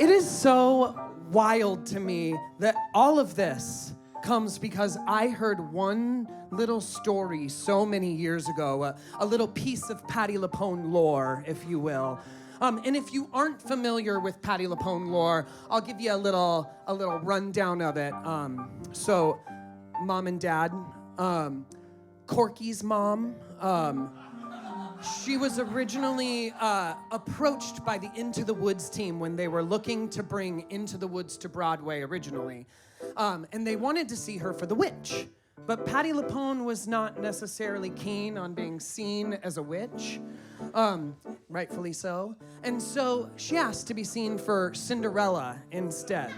It is so wild to me that all of this comes because I heard one little story so many years ago, a little piece of Patti LuPone lore, if you will. And if you aren't familiar with Patti LuPone lore, I'll give you a little rundown of it. So, mom and dad, Corky's mom, she was originally approached by the Into the Woods team when they were looking to bring Into the Woods to Broadway originally. And they wanted to see her for The Witch. But Patti LuPone was not necessarily keen on being seen as a witch, rightfully so. And so she asked to be seen for Cinderella instead.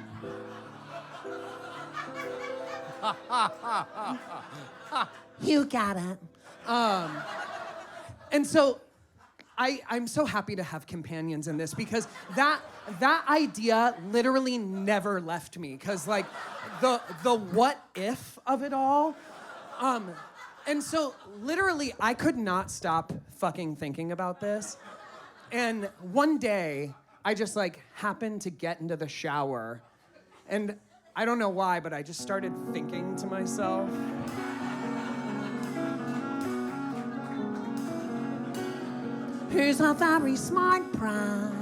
You got it. And so I'm so happy to have companions in this because that idea literally never left me. Because like the what if of it all. And so literally I could not stop fucking thinking about this. And one day I just like happened to get into the shower. And I don't know why, but I just started thinking to myself, He's a very smart prince.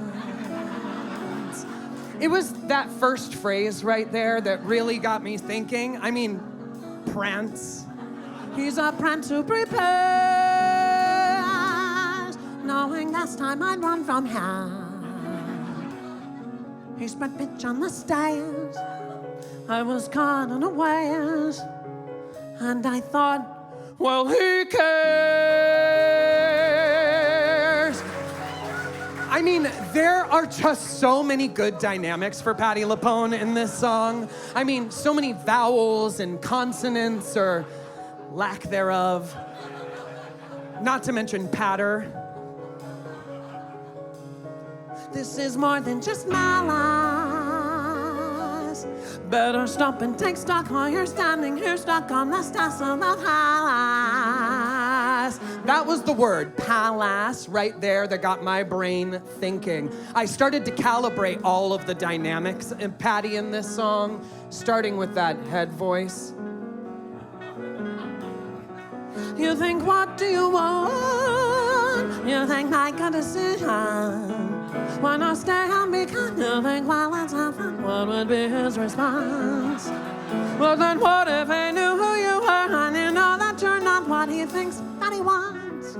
it was that first phrase right there that really got me thinking. I mean, prance. He's a prince who prepares, knowing this time I'd run from him. He spread pitch on the stairs. I was caught unawares, and I thought, well, who cares? I mean, there are just so many good dynamics for Patti LuPone in this song. I mean, so many vowels and consonants or lack thereof. Not to mention patter. this is more than just my lies. Better stop and take stock while you're standing here stuck on the steps of the palace. That was the word, palace, right there that got my brain thinking. I started to calibrate all of the dynamics in Patti in this song, starting with that head voice. You think, what do you want? You think, make a decision. Why not stay and be kind? You think, while it's happening, what would be his response? Well, then what if he knew who you were and you know that you're not what he thinks that he wants?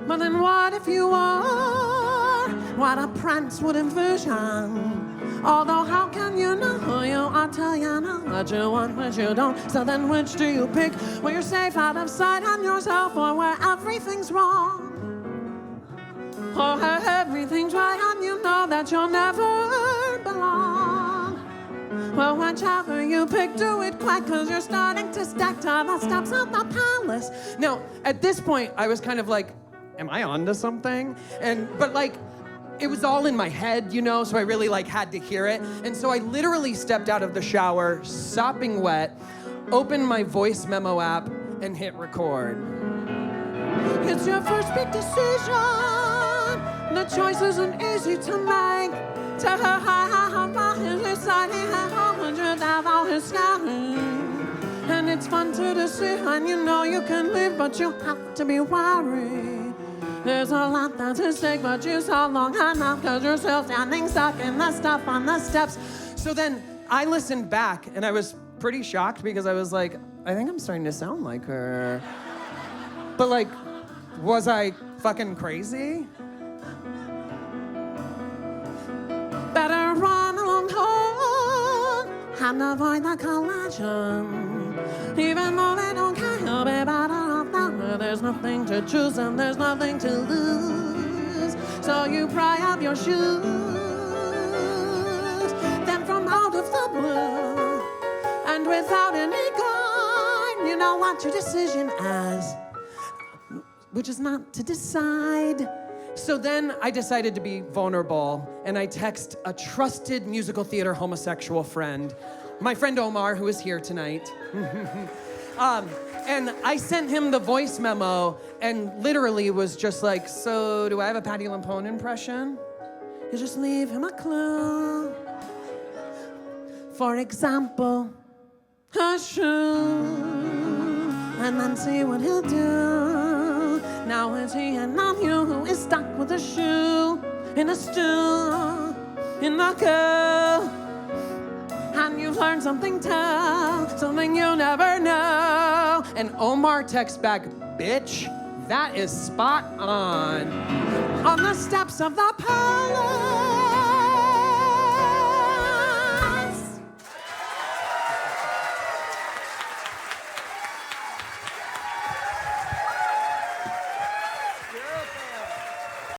But then what if you are what a prince would envision? Although how can you know who you are till you know what you want, what you don't? So then which do you pick? Where you're safe out of sight on yourself, or where everything's wrong? Or where everything's right and you know that you'll never belong? Well, whichever you pick, do it quick, 'cause you're starting to stack to the steps of the palace. Now, at this point, I was kind of like, am I onto something? But like, it was all in my head, you know, so I really like had to hear it. And so I literally stepped out of the shower, sopping wet, opened my voice memo app, and hit record. It's your first big decision. The choice isn't easy to make. To her high, his deciding how much without all his scouting. And it's fun to deceive, and you know you can leave, but you have to be wary. There's a lot that's at stake, but you saw long enough, 'cause you're still standing stuck in the stuff on the steps. So then I listened back, and I was pretty shocked because I was like, I think I'm starting to sound like her. But like, was I fucking crazy? Better run along home and avoid the collision. Even though they don't care, you'll be better off down where there's nothing to choose and there's nothing to lose. So you pry up your shoes. Then from out of the blue, and without any guide, you know what your decision is, which is not to decide. So then I decided to be vulnerable, and I text a trusted musical theater homosexual friend, my friend Omar, who is here tonight. And I sent him the voice memo and literally was just like, so do I have a Patti LuPone impression? You just leave him a clue. For example, a shoe. And then see what he'll do. Now it's he and not you who is stuck with a shoe in a stew, in the queue. And you've learned something too, something you never know. And Omar texts back, bitch, that is spot on. On the steps of the palace,